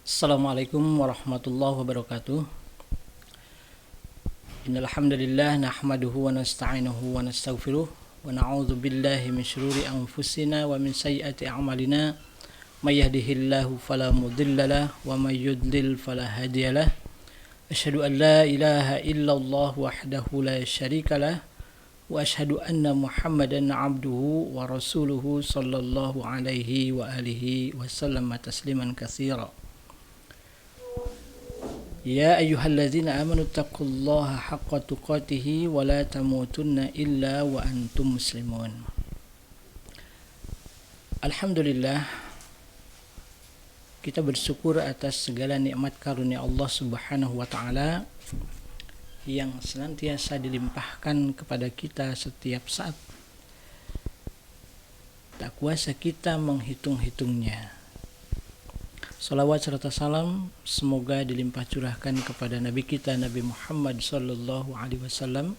Assalamualaikum warahmatullahi wabarakatuh. Innal hamdalillah nahmaduhu wa nasta'inuhu wa nastaghfiruh wa na'udzu billahi min shururi anfusina wa min sayyiati a'malina. May yahdihillahu fala mudhillalah wa may yudlil fala hadiyalah. Asyhadu an la ilaha illallah wahdahu la syarikalah wa asyhadu anna Muhammadan 'abduhu wa rasuluhu sallallahu alaihi wa alihi wasallam tasliman katsira. Ya ayyuhalladzina amanu taqullaha haqqa tuqatih wa la tamutunna illa wa antum muslimun. Alhamdulillah, kita bersyukur atas segala nikmat karunia Allah Subhanahu wa taala yang senantiasa dilimpahkan kepada kita setiap saat. Tak kuasa kita menghitung-hitungnya. Salawat serta salam semoga dilimpah curahkan kepada Nabi kita Nabi Muhammad sallallahu alaihi wasallam,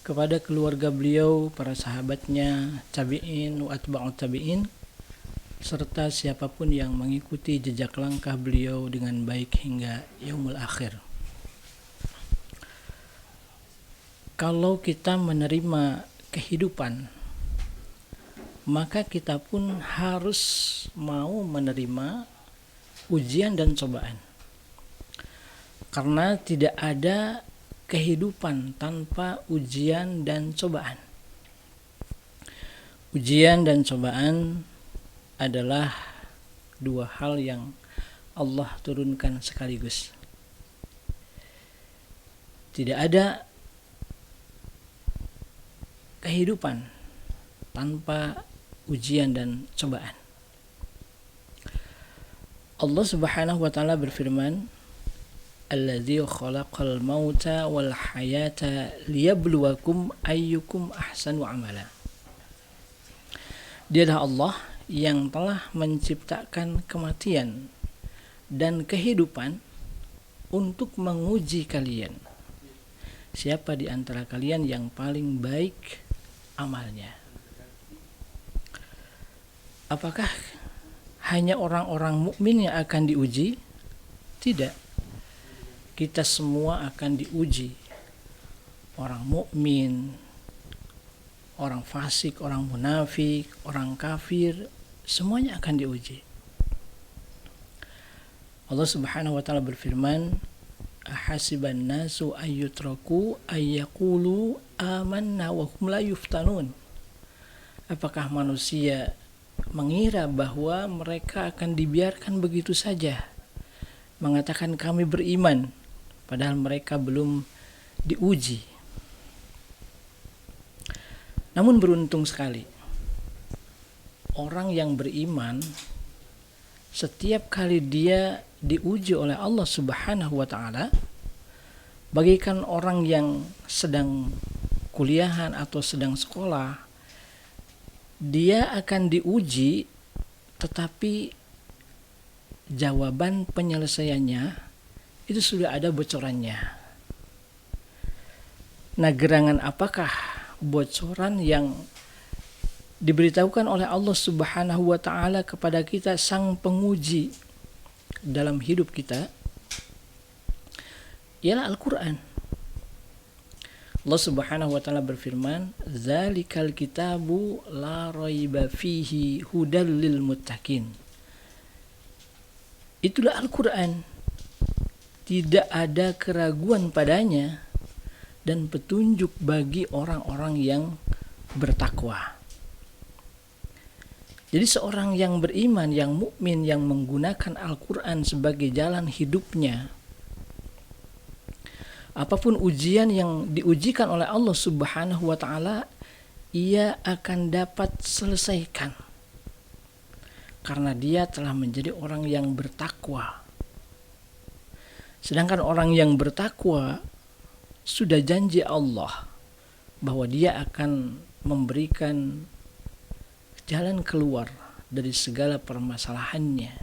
kepada keluarga beliau, para sahabatnya, tabi'in wa atba'ut tabi'in, serta siapapun yang mengikuti jejak langkah beliau dengan baik hingga yaumul akhir. Kalau kita menerima kehidupan, maka kita pun harus mau menerima ujian dan cobaan. Karena tidak ada kehidupan tanpa ujian dan cobaan. Ujian dan cobaan adalah dua hal yang Allah turunkan sekaligus. Tidak ada kehidupan tanpa ujian dan cobaan. Allah Subhanahu wa taala berfirman, "Alladzi khalaqal mauta wal hayata liyabluwakum ayyukum ahsanu amala." Dialah Allah yang telah menciptakan kematian dan kehidupan untuk menguji kalian. Siapa di antara kalian yang paling baik amalnya? Apakah hanya orang-orang mukmin yang akan diuji? Tidak. Kita semua akan diuji. Orang mukmin, orang fasik, orang munafik, orang kafir, semuanya akan diuji. Allah Subhanahu wa taala berfirman, "Ahasiban nasu ayyutraku ayyaqulu amanna wa hum la yuftanun." Apakah manusia mengira bahwa mereka akan dibiarkan begitu saja mengatakan kami beriman, padahal mereka belum diuji? Namun beruntung sekali orang yang beriman, setiap kali dia diuji oleh Allah Subhanahu wa taala, bagaikan orang yang sedang kuliahan atau sedang sekolah, dia akan diuji, tetapi jawaban penyelesaiannya itu sudah ada bocorannya. Nah, gerangan apakah bocoran yang diberitahukan oleh Allah Subhanahu wa taala kepada kita, sang penguji dalam hidup kita? Ialah Al-Qur'an. Allah Subhanahu wa taala berfirman, "Dzalikal kitabu la raiba fihi hudal lil muttaqin." Itulah Al-Qur'an. Tidak ada keraguan padanya dan petunjuk bagi orang-orang yang bertakwa. Jadi seorang yang beriman, yang mukmin, yang menggunakan Al-Qur'an sebagai jalan hidupnya, apapun ujian yang diujikan oleh Allah Subhanahu wa taala, ia akan dapat selesaikan. Karena dia telah menjadi orang yang bertakwa. Sedangkan orang yang bertakwa, sudah janji Allah bahwa dia akan memberikan jalan keluar dari segala permasalahannya.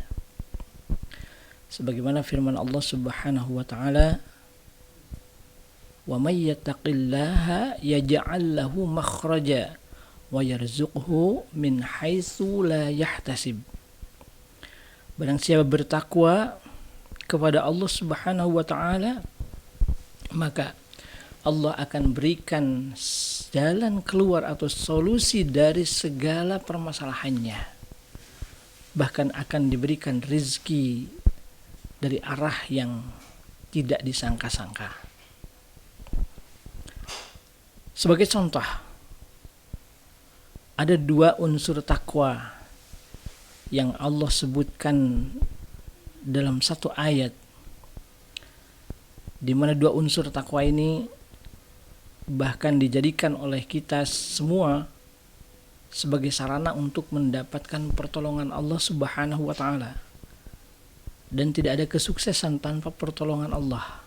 Sebagaimana firman Allah Subhanahu wa taala, "Wa may yattaqillaha yaj'al lahu makhraja wa yarzuqhu min haitsu la yahtasib." Barang siapa bertakwa, kepada Allah Subhanahu wa taala, maka Allah akan berikan jalan keluar atau solusi dari segala permasalahannya. Bahkan akan diberikan rizki dari arah yang tidak disangka-sangka. Sebagai contoh, ada 2 unsur takwa yang Allah sebutkan dalam satu ayat, di mana 2 unsur takwa ini bahkan dijadikan oleh kita semua sebagai sarana untuk mendapatkan pertolongan Allah Subhanahu wa taala. Dan tidak ada kesuksesan tanpa pertolongan Allah,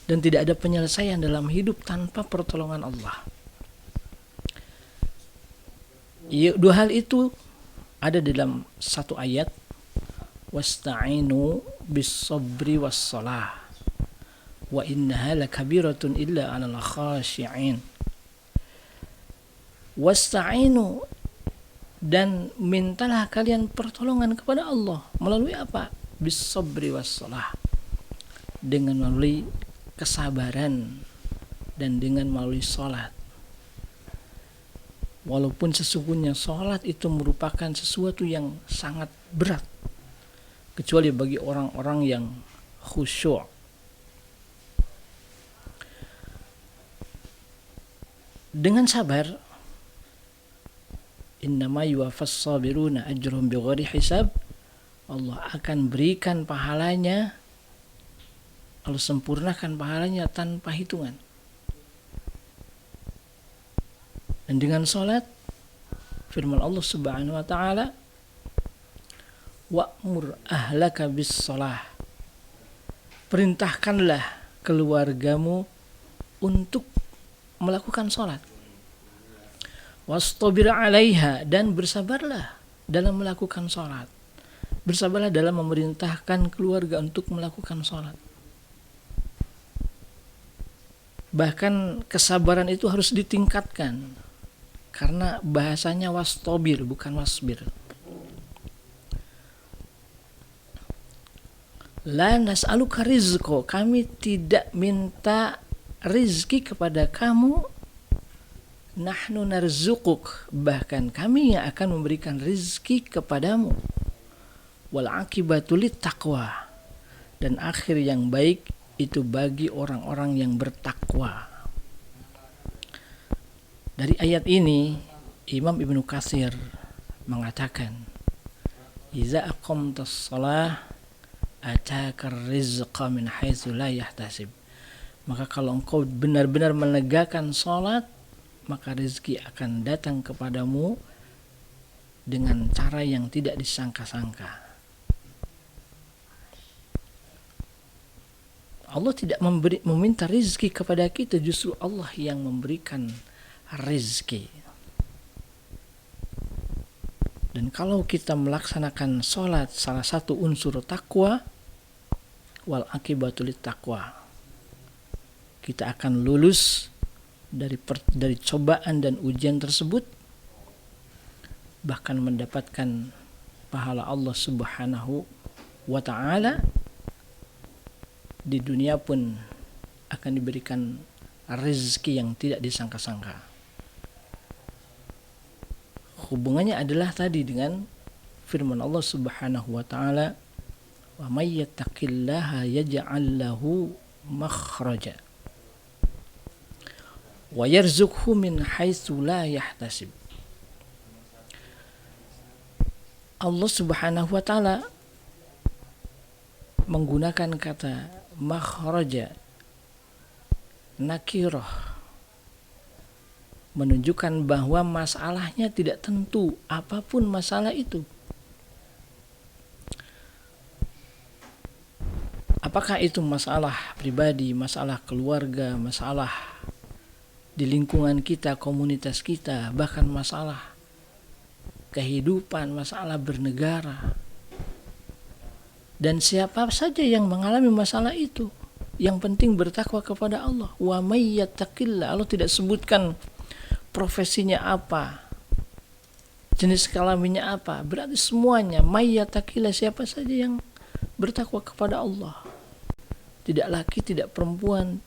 dan tidak ada penyelesaian dalam hidup tanpa pertolongan Allah. 2 hal itu ada dalam satu ayat, wasta'inu bis-sabri was-shalah wa innaha lakabiratun illa 'alal khashi'in. Wasta'inu, dan mintalah kalian pertolongan kepada Allah melalui apa? Bis-sabri was-shalah, dengan melalui kesabaran dan dengan melalui salat. Walaupun sesungguhnya salat itu merupakan sesuatu yang sangat berat, kecuali bagi orang-orang yang khusyuk. Dengan sabar, innama yuwaffas sabiruna ajruhum bighairi hisab, Allah akan berikan pahalanya, Allah sempurnakan pahalanya tanpa hitungan. Dan dengan salat, firman Allah Subhanahu wa taala, wa'mur ahlaka bis-shalah, perintahkanlah keluargamu untuk melakukan salat. Wastabir 'alaiha, dan bersabarlah dalam melakukan salat. Bersabarlah dalam memerintahkan keluarga untuk melakukan salat. Bahkan kesabaran itu harus ditingkatkan, karena bahasanya wastabir bukan wasbir. La nas'aluka rizqa, kami tidak minta rizki kepada kamu, nahnu narzuquk, bahkan kami yang akan memberikan rizki kepadamu. Wal akibatu lit taqwa, dan akhir yang baik itu bagi orang-orang yang bertakwa. Dari ayat ini Imam Ibnu Katsir mengatakan, iza aqamtas shalah ataka rizqa min haitsu la yahtasib, maka kalau engkau benar-benar menegakkan salat, maka rezeki akan datang kepadamu dengan cara yang tidak disangka-sangka. Allah tidak meminta rezeki kepada kita, justru Allah yang memberikan rezeki. Dan kalau kita melaksanakan salat, salah satu unsur takwa, wal akibatul taqwa, kita akan lulus dari cobaan dan ujian tersebut, bahkan mendapatkan pahala Allah Subhanahu wa ta'ala. Di dunia pun akan diberikan rezeki yang tidak disangka-sangka. Hubungannya adalah tadi dengan firman Allah Subhanahu wa ta'ala, wa may yattaqillaha yaj'al lahu makhraja wa yarzuqhu min haitsu la yahtasib. Allah Subhanahu wa ta'ala menggunakan kata makhraja nakirah, menunjukkan bahwa masalahnya tidak tentu, apapun masalah itu. Apakah itu masalah pribadi, masalah keluarga, masalah di lingkungan kita, komunitas kita, bahkan masalah kehidupan, masalah bernegara. Dan siapa saja yang mengalami masalah itu, yang penting bertakwa kepada Allah. Wa may yattaqillah, Allah tidak sebutkan profesinya apa, jenis kelaminnya apa, berarti semuanya may yattaqillah, siapa saja yang bertakwa kepada Allah. tidak laki, tidak perempuan,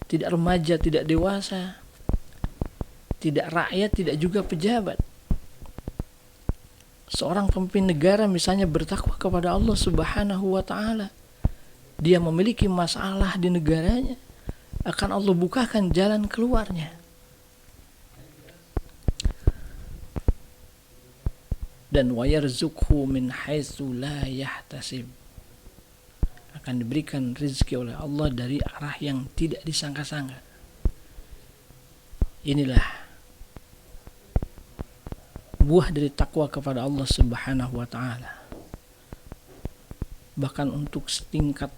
tidak remaja, tidak dewasa, tidak rakyat, tidak juga pejabat. Seorang pemimpin negara misalnya bertakwa kepada Allah Subhanahu wa ta'ala, dia memiliki masalah di negaranya, akan Allah bukakan jalan keluarnya. Dan wa yarzuqhu min haitsu la yahtasib, akan diberikan rezeki oleh Allah dari arah yang tidak disangka-sangka. Inilah buah dari takwa kepada Allah Subhanahu wa ta'ala. Bahkan untuk setingkat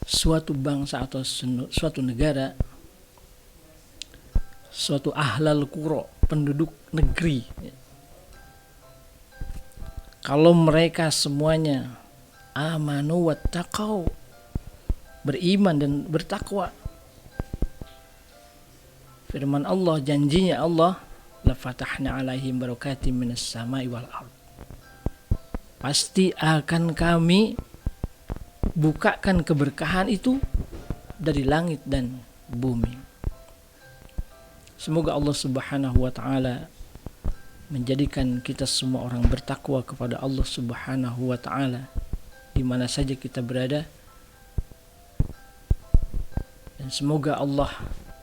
suatu bangsa atau suatu negara, suatu ahlal qura, penduduk negeri, kalau mereka semuanya amanu wattaqau, beriman dan bertakwa, firman Allah, janjinya Allah, la fatahna alaihim barakatim minas samai wal ard, pasti akan kami bukakan keberkahan itu dari langit dan bumi. Semoga Allah Subhanahu wa ta'ala menjadikan kita semua orang bertakwa kepada Allah Subhanahu wa ta'ala di mana saja kita berada, dan semoga Allah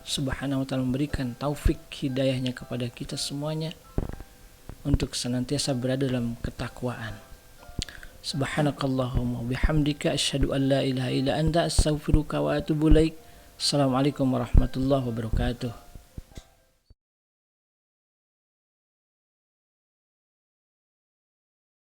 Subhanahu wa ta'ala memberikan taufik hidayahnya kepada kita semuanya untuk senantiasa berada dalam ketakwaan. Subhanakallahumma bihamdika asyhadu an la ilaha illa anta astaghfiruka wa atubu ilaik. Assalamualaikum warahmatullahi wabarakatuh.